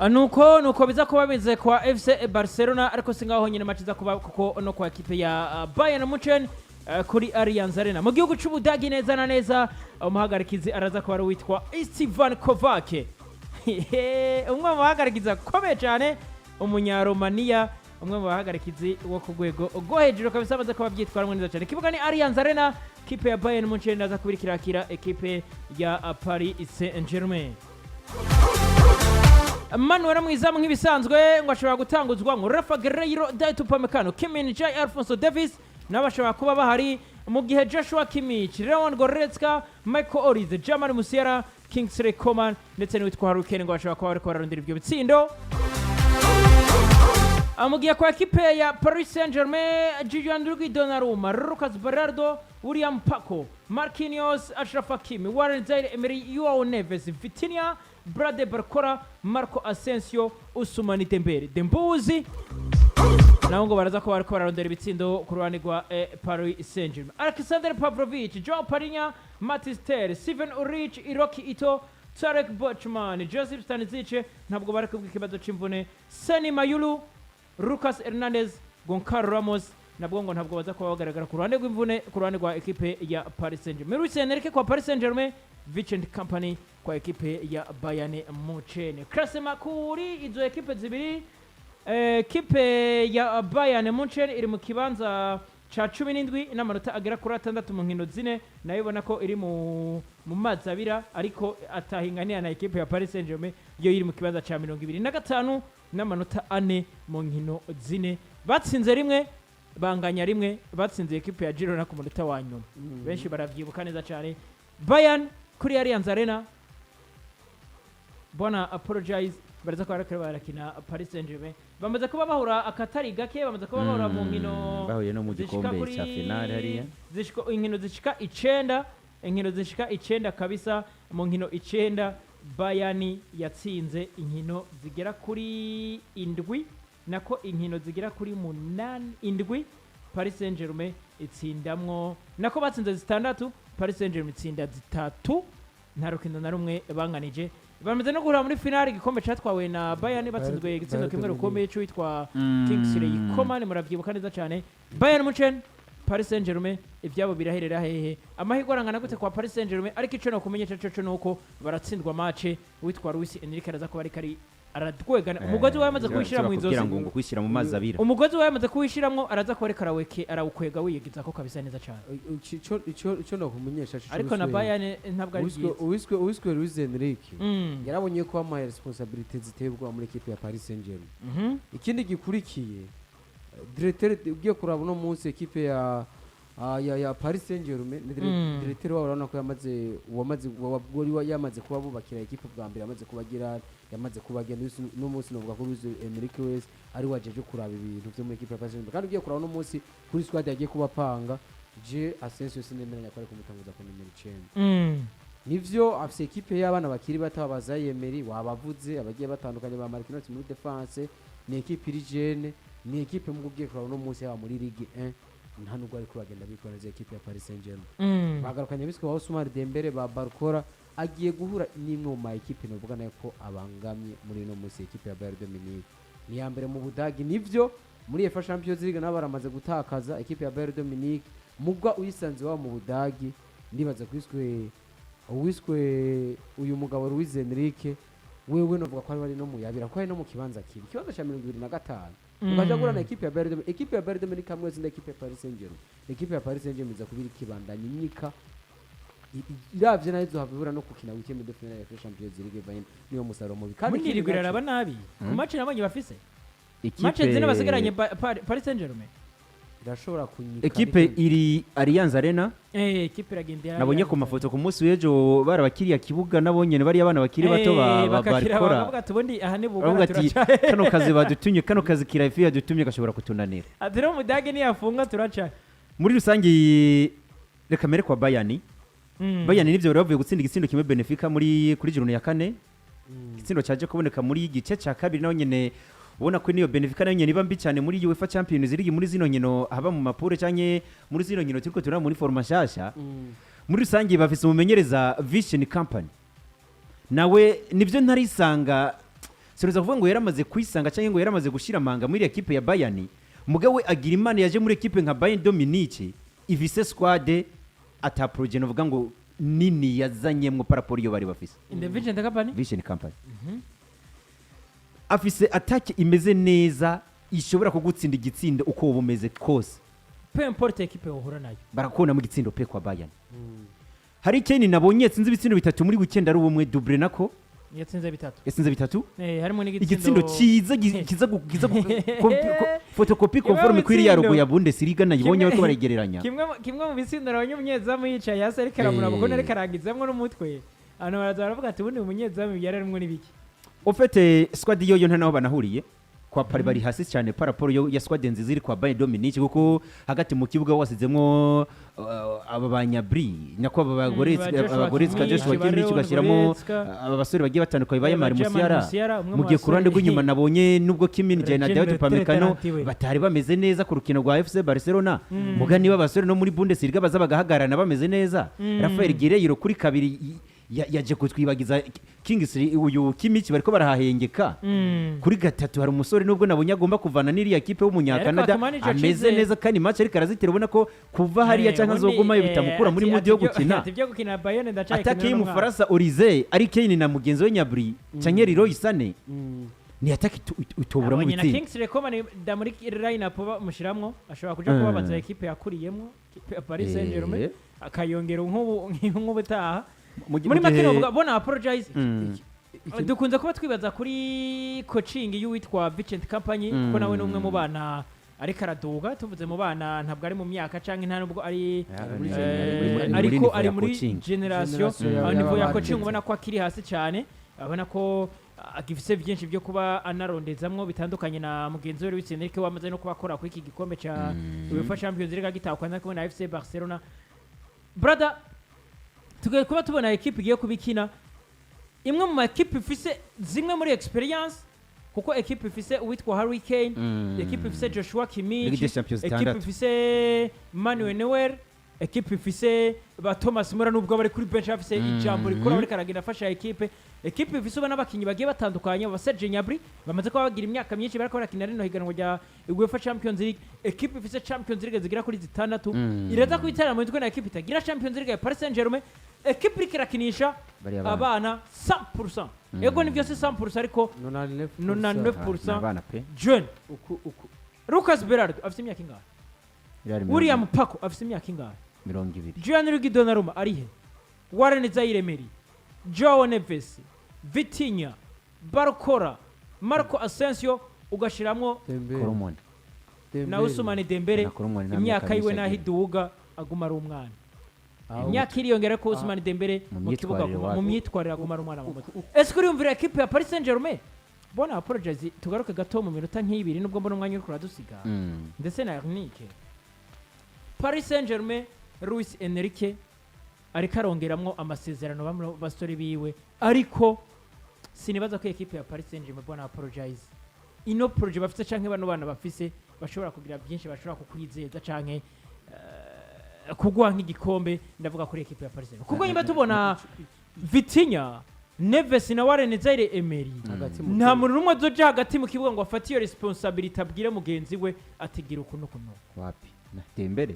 nuko biza kuba bize kwa FC Barcelona ariko singaho nyine match za kuba kuko no kwa equipe ya Bayern Munchen kuri Allianz Arena mu gihugu c'Ubudagi neza na neza umuhagarikizi araza kuba witwa Ivan Kovac umwe mu bahagarikiza komeye cyane umunyaromania umwe mu bahagarikizi wo ku rwego rwo hejuru kabisa baza kuba byitwaramwe neza cyane kibuga ni Allianz Arena equipe ya Bayern Munchen aza kubirikira equipe ya Paris Saint-Germain. Manuel mwizamu nk'ibisanzwe ngo ashobora gutanguzwa ngo Rafa Guerreiro, Dayot Upamecano, Kim Min-jae, Alphonso Davies n'abashobora kuba bahari mu gihe Joshua Kimmich, Leon Goretzka, Michael Olise, Jamal Musiala, Kingsley Coman ndetse n'uwitwa Harry Kane ngo bashobora kuba bariko bararondera ibyo bitsindo. Amugiye kwa equipe ya Paris Saint-Germain, Gianluigi Donnarumma, Lucas Berardo, William Paco, Marquinhos, Achraf Hakimi, Warren Zaïre-Emery, Joao Neves, Vitinha, Brade Barcola, Marco Asensio, Ousmane Dembele naho ngo baraza ko bariko bararondera ibitsindo ku ruhande rwa Paris Saint-Germain. Alexander Pavlovic, Joao Parinha, Matis Tel, Steven Ulrich, Hiroki Ito, Tarek Bochman, Joseph Stanisic ntabwo bari kubwira ikibazo c'imvune. Sani Mayulu, Lucas Hernandez, Goncalo Ramos nabwo ngo ntabwo baza kuba bagaragara ku ruhande rw'imvune ku ruhande rwa equipe ya Paris Saint-Germain. Luis Enrique kwa Paris Saint-Germain, Vincent Kompany kwa equipe ya Bayern Munchen. Klasema kuri izo equipe zibiri equipe ya Bayern Munchen iri mu kibanza ca 17 n'amanota agera kuri 6 mu nkino zine nayo ibona ko iri mu mazi abira ariko atahinganiye na equipe ya Paris Saint-Germain yo iri mu kibanza ca 25 n'amanota 4 mu nkino zine batsinze rimwe banganya rimwe batsinze equipe ya Girona ku munota wa nyuma benshi baravyibuka neza cyane. Bayern kuri Allianz Arena bona apologize baraza ko barakina Paris Saint-Germain bamaze kuba bahura akatari gake bamaze kuba bahura mu nkino bahuye no mu gikombe cya finale hariya inkino zishika 9 kabisa mu nkino 9 Bayern yatsinze inkino zigera kuri 7 nako inkino zigera kuri 7 Paris Saint-Germain itsindamwo nako batsinze 6 Paris Saint-Germain itsinda 3 nta rukino na rumwe banganije bamaze no guhura muri finale igikombe catwawe na Bayern batsinzwe igitsindo kimwe rukomeye cyo witwa Kingsley Coman muravyibuka neza cyane. Bayern Munchen Paris Saint-Germain ivyabo biraherera hehe amahirwe arangana gute kwa Paris Saint-Germain ariko ico no kumenyesha cyo nuko baratsindwa match witwa Luis Enrique araza ko bari kari aradwegana umugozi wawe amaze kwishira mu inzozi ngo kwishira mu mazi abira umugozi wawe amaze kwishiramwo araza ko rekara weke arawukwega wiyigiza ko kabisa neza cyane ico no kumenyesha ariko na Bayern ntabwo ari byiza uwiswe Luis Enrique yarabonye ko ama responsibility zitebwa muri equipe ya Paris Saint-Germain. Ikindi gikurikiye directeur ugiye kuraba no munsi equipe ya Paris Saint-Germain directeur wabo urabona ko yamaze kuba bubakira equipe bwa mbere yamaze kubagenda no munsi novuga ko Luis Enrique wese ari wajeje kuraba ibintu byo muri equipe ya Paris Saint-Germain kandi ugiye kuraba no munsi kuri squad yagiye kubapanga Asensio sinemeranya ko ari kumutanguza ku numero 9 nivyo afise equipe y'abana bakiri bato abazayemeri wabavuze abagiye batandukanye ba Marquinhos muri defense ni equipe iri jeune ni equipe mu kugiye kuraba no munsi ya muri Ligue 1 nta nubwo ari kubagenda bikora za equipe ya Paris Saint-Germain bagarukanye biswe ba Ousmane Dembele ba Barcola agiye guhura n'imwe mu equipe novuga nayo ko abangamye muri no munsi equipe ya Bayern Munich ni ya mbere mu Budagi nivyo muri UEFA Champions League nabo baramaze gutakaza equipe ya Bayern Munich mugwa uyisanze wa mu Budagi ndibaza kwiswe uyu mugabo Luis Enrique wewe novuga ko ari no muyabira ko ari no mu kibanza kibi kibanza cha 25 ukaja gura na equipe ya Bayern Munich kamwe zinda equipe ya Paris Saint-Germain equipe ya Paris Saint-Germain za kubiri kibandanye nyika iravye nayo zohavura no kukina weekend de finale ya Champions League Bayern niyo musaro mubi kandi kirigurira aba nabi ku match nabonye bafise match zina basigaranye Paris Saint-Germain irashobora kunyika equipe iri Allianz Arena equipe iragendera nabonye ku mafoto ku munsi w'ejo barabakiriya kibuga nabonye bari abana bakiri bato barikora bavuga tubundi aha ne bugara turacaye kano kazi badutumye kano kazi kirafi yadutumye gashobora kutunanira adero mudage ni yafunga turacaye muri rusangi reka mere kwa Bayern nivyo bavuye gutsinda igitsindo kimwe Benfica muri kuri Girona ya 4 igitsindo cyaje kuboneka muri igice cya kabiri naho nyene ubona ko niyo Benfica nayo nyene mbi cyane muri UEFA Champions League muri zino nkino haba mu mapure cyanye muri zino nkino turiko turana muri forma shasha muri rusangi bafise umumenyereza Vision Company nawe nivyo ntarisanga Siruza kuvuga ngo yaramaze kwisanga cyangwa ngo yaramaze gushira amanga muri equipe ya Bayern mugabo we agira imana yaje muri equipe nka Bayern Dominique ifise squad ata projet novuga ngo nini yazanyemwo paraporo iyo bari bafise in the vision company Vision Company afise attaque imeze neza ishobora kugutsinda igitsindo uko uba umeze kose peu importe equipe uhura nayo barakubona mu gitsindo pe kwa Bayern hari Kane nabonye yatsinze ibitsindo bitatu muri weekend ari ubumwe double nako yatsinze bitatu yatsinze bitatu harimo igitsindo cyiza kiza photocopy conforme kwiri ya rogo ya Bundesliga nayibonye bariko baregereranya kimwe mu bitsindo nabonye umunyezamu yicaye hasi ariko aramuraba ko ariko arangizamwo n'umutwe hano baravuga ati ubundi umunyezamu yararimo n'ibiki ofete squad yoyo nta naho banahuriye kwa pari bari hasi cyane paraporo ya squad nziza iri kwa Bayern Dominique kuko hagati mu kibuga wasizemwo aba banyabri nako abagore ka Joshua Kimmich gashyiramo aba basore bagiye batandukanye baye Mari Musiala mu gihe ku ruhande rw'inyuma nabonye nubwo Kimmich na David Upamecano batari bameze neza ku rukino rwa FC Barcelona mugani b'abasore no muri Bundesliga bazabagahagarana bameze neza Rafael Guerreiro kuri kabiri yaje kutwibagiza Kingsley uyu Kimmich bariko barahahengeka kuri gatatu hari umusore nubwo nabonye agomba kuvana n'iriya kipe w'umunyakanada ameze neza kandi match ariko arazitira ubona ko kuva hariya cyangwa zogumayo bitamukura muri mudi yo gukina atake y'umufaransa Olize ari Kane na mugenzi we Nyabri canke Leroy Sané ni atake utobura mu biti Kingsley Coman da muri line up bamushiramwo ashobora kuja kubabaza equipe yakuriyemwo Paris Saint-Germain akayongera nk'ubutaha muri makino bona apologize dukunze kuba twibaza kuri coaching y'uwitwa Vincent Company kuko nawe n'umwe mu bana ariko araduga tuvuze mu bana ntabwo ari mu myaka canke nta nubwo ari ariko ari muri generation au niveau ya coaching ubona ko akiri hasi cyane abona ko agifise byinshi byo kuba anarondezamwo bitandukanye na mugenzi we Luis Enrique wamaze no kuba akora kuri iki gikombe ca UEFA Champions League gitakwa na FC Barcelona brother tugiye kuba tubona equipe igiye kubikina imwe mu equipe ifise zimwe muri experience kuko equipe ifise uwitwa Harry Kane equipe ifise Joshua Kimmich equipe ifise Manuel Neuer equipe ifise ba Thomas Müller nubwo bari kuri bench afise ijambo rikora bari karagenda afasha equipe ifise ubona abakinyi bagiye batandukanye ba Serge Gnabry bamaze kuba bagira imyaka myinshi bariko barakina rino higanwa rya UEFA Champions League equipe ifise Champions League zigira kuri zitandatu iraza kwitera mu mitwe na equipe itagira Champions League ya Paris Saint-Germain equipe ikirakinisha abana 100% ego ni byose 100% ariko 99% jeune Lucas Berardo afise imyaka ingahe William Paco afise imyaka ingahe 20 Gianluigi Donnarumma arihe Warren Zaire Emery Joao Neves Vitinha Barcola Marco Asensio ugashiramwo Koromoni na Ousmane Dembele imyaka yiwe nahiduga aguma ari umwana imyaka iriyongera ko Ousmane Dembele mu kibuga mu myitwarire aguma ari umwana mu mutwe ese kuri yumvira equipe ya Paris Saint-Germain bona apologize tugaruke gato mu minota nk'ibiri nubwo mbona umwanya uri kuradusiga ndetse na Yannick Paris Saint-Germain Luis Enrique ariko arongeramwo amasezerano bamwe basore biwe ariko sinibaza ko equipe ya Paris Saint-Germain bona apologize ino project bafite canke bano bana bafise bashobora kugira byinshi bashobora kukwizeza canke kugwa nk'igikombe ndavuga kuri equipe ya Paris Saint-Germain kuko nyuma tubona Vitinha Neves na Warren Zaire Emery nta muntu numwe azoja hagati mu kibuga ngo afate iyo responsibility abwire mugenzi we atigira ukuntu wapi na Dembele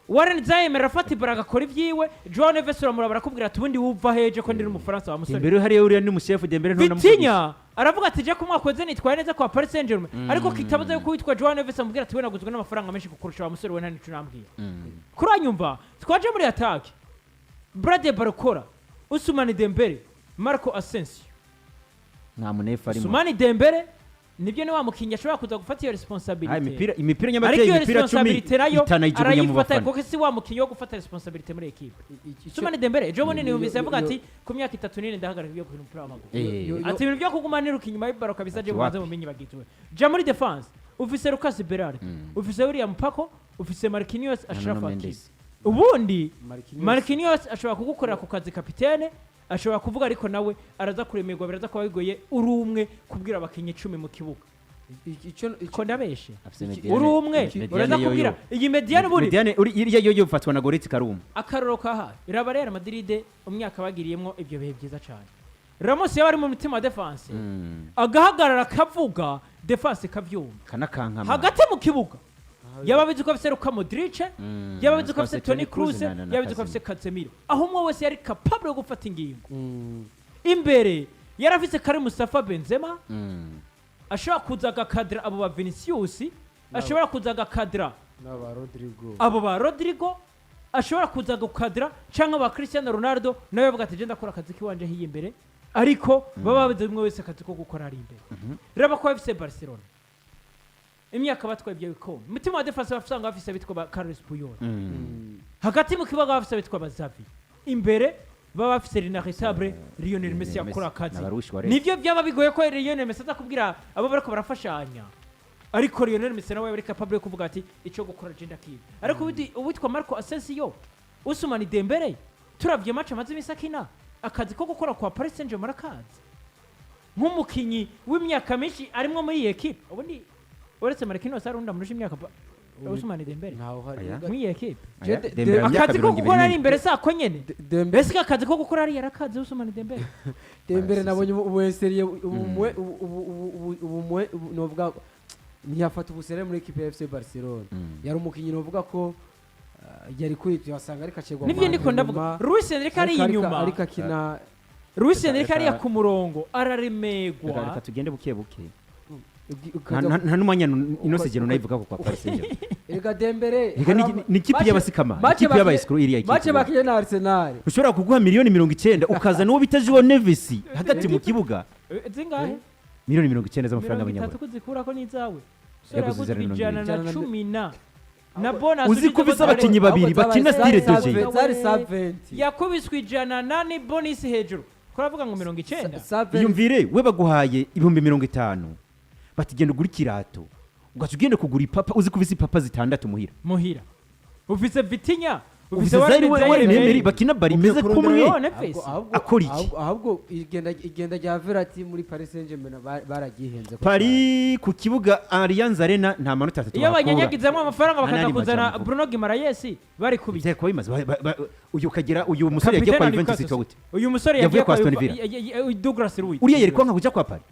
Warren Zaire Emery afata ibaraga akora ivyiwe Joao Neves uramuraba arakubwira ati ubundi wuva heje ko ndi n'umufaransa wa musore Dembele hariya uriya ni muchef Dembele none Vitinha aravuga ati je kumwaka weze nitwaye neza kwa Paris Saint-Germain ariko kitabuze yuko witwa Joao Neves amubwira ati we naguzwe n'amafaranga menshi kukurusha wa musore we nta nico nambwira kuranyumva twaje muri attack Brade Barcola Ousmane Dembele Marco Asensio nta munefa arimo Ousmane Dembele nibyo ni wa mukinya ashobora kuza gufata iyo responsibility imipira nyamake imipira 10 itanayijugunya mu bafana kuko si wa mukinya wo gufata responsibility muri equipe Ousmane Dembele jo bonene yumvise avuga ati ku myaka 3 nine ndahagarika ibyo gukina umupira w'amaguru ati ibintu byo kugumana inyuma y'ibaro kabisa je mubanze mumenye bagitwe ja muri defense ufise Lucas Berardo ufise William Paco ufise Marquinhos Achraf Hakimi ubundi Marquinhos ashobora kugukorera ku kazi kapitene ashobora kuvuga ariko nawe araza kuremerwa biraza kuba bigoye uri umwe kubwira abakinyi 10 mu kibuga ko ndabeshe uri umwe uraza kubwira iyi mediane buri mediane uri iriya yo fatwa na Goretzka Karuma akaroro kaha iraba Real Madrid umwaka bagiriyemo ibyo bihe byiza cyane Ramos yaba ari mu mutima wa defense agahagarara akavuga defense ikavyumva kanakankama hagati mu kibuga yaba bizi ko afise Luka Modric yaba bizi ko afise Toni Kroos yaba bizi ko afise Casemiro aho umwe wese yari capable yo gufata ingingo imbere yari afise Karim Mustafa Benzema ashobora kuza agakadira abo ba Vinicius ashobora kuza agakadira abo ba Rodrigo ashobora kuza gukadira canke ba Cristiano Ronaldo nawe bavuga ati je ndakora akazi kiwanje hiye imbere ariko baba bazi umwe wese akazi ko gukora ari imbere raba ko FC Barcelona imyaka batwaye ibyo bikombe umutima wa defense bafusanga bafise bitwa ba Carlos Puyol hagati mu kibuga bafise bitwa ba Xavi imbere baba bafise Rinarisabre Lionel Messi yakora akazi nivyo byaba bigoye ko Lionel Messi azakubwira abo bariko barafashanya ariko Lionel Messi nawe yari capable yo kuvuga ati ico gukora agenda kibi ariko uwitwa Marco Asensio Ousmane Dembele turavye match amaze imisakina akazi ko gukora kwa Paris Saint-Germain arakazi nk'umukinyi w'imyaka myinshi arimwo muri iyi equipe ubundi uretse Marquinhos arunda muri imyaka Ousmane Dembele muri iyi equipe akazi ko gukora ari imbere sako nyene mbese akazi ko gukora ari yarakazi Ousmane Dembele Dembele nabonye ubueseriye ubumwe novuga ntiyafata ubusere muri equipe ya FC Barcelona yari umukinyi novuga ko yari kwitwa wasanga ariko acegwa nivyo ndiko ndavuga Luis Enrique ari inyuma ariko akina Luis Enrique ari kumuronggo araremegwa reka tugende buke buke nta numanya inose geno nayivuga ko kwa Paris Saint-Germain Ega Dembele ni kipi y'abasikama kipi y'abayiscro iriya kipi match bakiye na Arsenal ushobora kuguha miliyoni 90 ukaza n'uwo bita Joao Neves hagati mu kibuga zingahe miliyoni 90 z'amafaranga y'abanyarwanda kuzikura ko nizawe ijana na cumi na bonus uzi kubisa abakinyi babiri bakina style de jeu zari 70 yakubiswe ijana nani bonus hejuru kuravuga ngo 90 yumvire we baguhaye 50 bati genda ugura ikirato ugaca ugenda kugura ipapa uzi kubisa ipapa zitandatu muhira ufise Vitinha ufise Zaire bakina bari meze kumwe akora iki ahubwo igenda rya Verratti muri Paris Saint-Germain baragihenze Paris ku kibuga Allianz Arena nta manota 3 iyo abanyanyagizamo amafaranga bakaza kuzana Bruno Guimaraes bari kubije ko bimaze uyu kagira uyu musore yagiye kwa Juventus itogute uyu musore yagiye kwa Douglas Luiz uriya yari kwanka kuja kwa Paris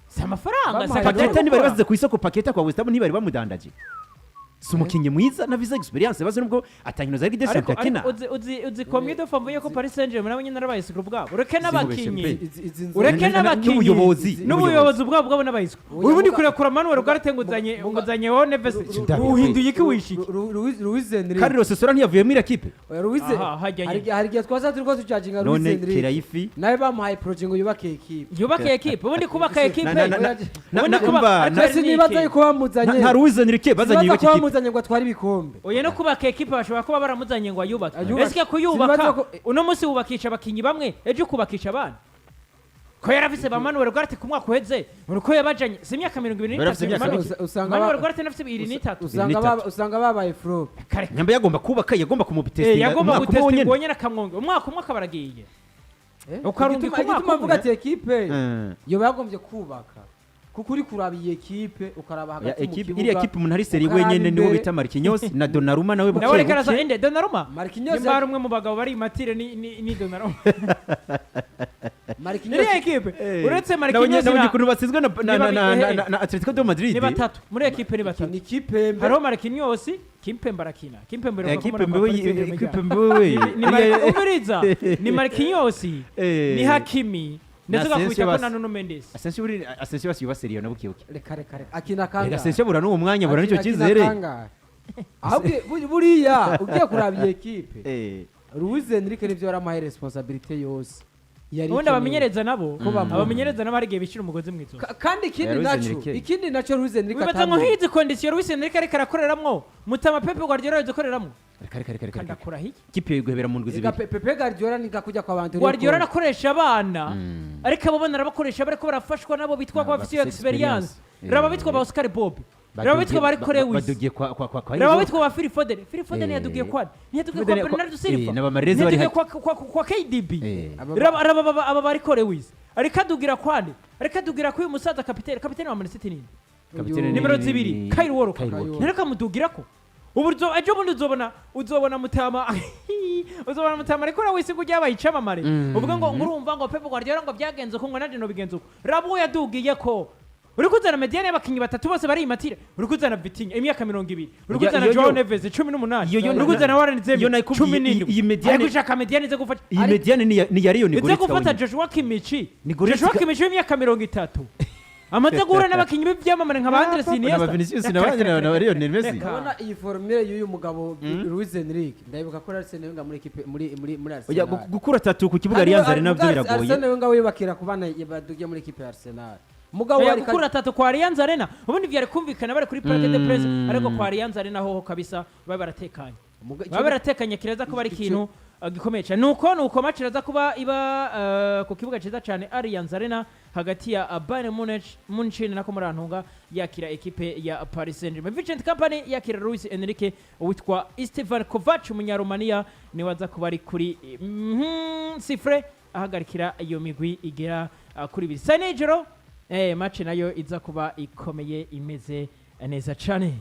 si amafaranga Paketa ntibari bazize ku isoko Paketa kwa West Ham ntibari bamudandaje si umukinnyi mwiza na visa experience baze nubwo atankino za Ligue des Champions akina uzi combien de fois ko Paris Saint-Germain nabo nyine n'abayisiko bwabo ureke n'abakinyi n'ubuyobozi bwabo n'abayisiko ubu ni kurekura Manuel Ugarte nguzanye wo Neves uhinduye iki wishiki Luis Enrique Carlos Sora ntiyavuye muri equipe hari gihe twaza turiko tucaginga Luis none Enrique Kiraifi nawe bamuhaye projet ngo yubake equipe ubundi kubaka equipe ubundi kuba nibaza yuko bamuzanye nta Luis Enrique bazanye yubake equipe bamuzanye ngo atware ibikombe oye no kubaka equipe bashobora kuba baramuzanye ngo ayubake ese kuyubaka uno munsi wubakisha abakinyi bamwe ejo kubakisha abana ko yarafise ba Manuel Ugarte ku mwaka uheze uko yabajanye si imyaka 23 Manuel Ugarte nafise 23 usanga babaye flop nyamba yagomba kubaka yagomba kumubitestinga yagomba gutestinga wonyene akamwonga umwaka umwe akabaragiye ukarungi ku mwaka uvuga ati equipe yo bagombye kubaka kuko uri kuraba iyi equipe ukaraba hagati mu kibuga iri equipe umuntu ari seri wenyene niwo bita Marquinhos na Donnarumma nawe nawe rekaraza ende Donnarumma Marquinhos yari umwe mu bagabo bari matire ni Donnarumma Marquinhos iri equipe uretse Marquinhos nawe kuntu basizwe na Atletico de Madrid ni batatu muri equipe ni batatu ni equipe haro Marquinhos Kimpembe arakina Kimpembe umuriza ni Marquinhos ni Hakimi ndetse gakubita ko na Nuno Mendes Asensio basiba serio na bukibuke reka akina kanga Asensio bura n'uwo mwanya bura nicyo kizere ahubwo buriya ugiye kuraba iyi equipe Luis Enrique nivyo yaramaye responsabilité yose ubundi abamenyereza nabo hari igihe bishira umugozi mwizo kandi ikindi naco Luis Enrique wibaza ngo hizi condition Luis Enrique ariko arakoreramwo mutama Pepe Guardiola yadukoreramwo kare akora hiki kipe yiguhebera mu ndwi zibiri Pepe Guardiola nikakujya kwa bantu Guardiola arakoresha abana ariko abo bana arabakoresha bariko barafashwa nabo bitwa kwa bafite experience raba bitwa ba Oscar Bob raba bitwa bari Korewis badugiye kwa raba bitwa ba Phil Foden yadugiye kwa Bernardo Silva n'abamarezi bari kwa KDB raba aba bari Korewis ariko adugira kwande ariko adugira ko uyu musaza kapiteni wa Man City nini nimero 2 Kyle Walker nereka mudugirako ubu ejo bundi uzobona mutama uzobona mutama ariko nawe isi kujya bayicamamare uvuga ngo ngurumva ngo Pep Guardiola ngo byagenze ko ngo naje no bigenze uko rabo yadugiye ko uri kuzana mediane y'abakinyi batatu bose bari imatire uri kuzana Vitinha imyaka 20 uri kuzana Joao Neves 18 uri kuzana Warren Zemi 17 iyi mediane ariko ushaka mediane ze gufata iyi mediane ni yari yo ni Goretzka gufata Joshua Kimmich w'imyaka 30 amaze guhura n'abakinyi b'ibyamamare nka Andres Iniesta na Vinicius na Lionel Messi urabona iyi formule y'uyu mugabo Luis Enrique ndayibuka ko Arsene Wenger muri equipe muri Arsenal gukura tatu ku kibuga Allianz Arena nabyo biragoye Arsene Wenger wibakira kubana badugiye muri equipe ya Arsenal mugabo wari gukura tatu kwa Allianz Arena ubundi byari kumvikana bari kuri Parc des Princes ariko kwa Allianz Arena ho kabisa baratekanye baratekanye kireza ko bari kintu gikomeye cyane nuko match iraza kuba iba ku kibuga cyiza cyane Allianz Arena hagati ya Bayern Munich nako murantunga yakira equipe ya Paris Saint-Germain. Vincent Kompany yakira Luis Enrique witwa Stefan Kovac umunyaromania ni waza kuba ari kuri sifre ahagarikira iyo migwi igera kuri biri Sanejero match nayo iza kuba ikomeye imeze neza cyane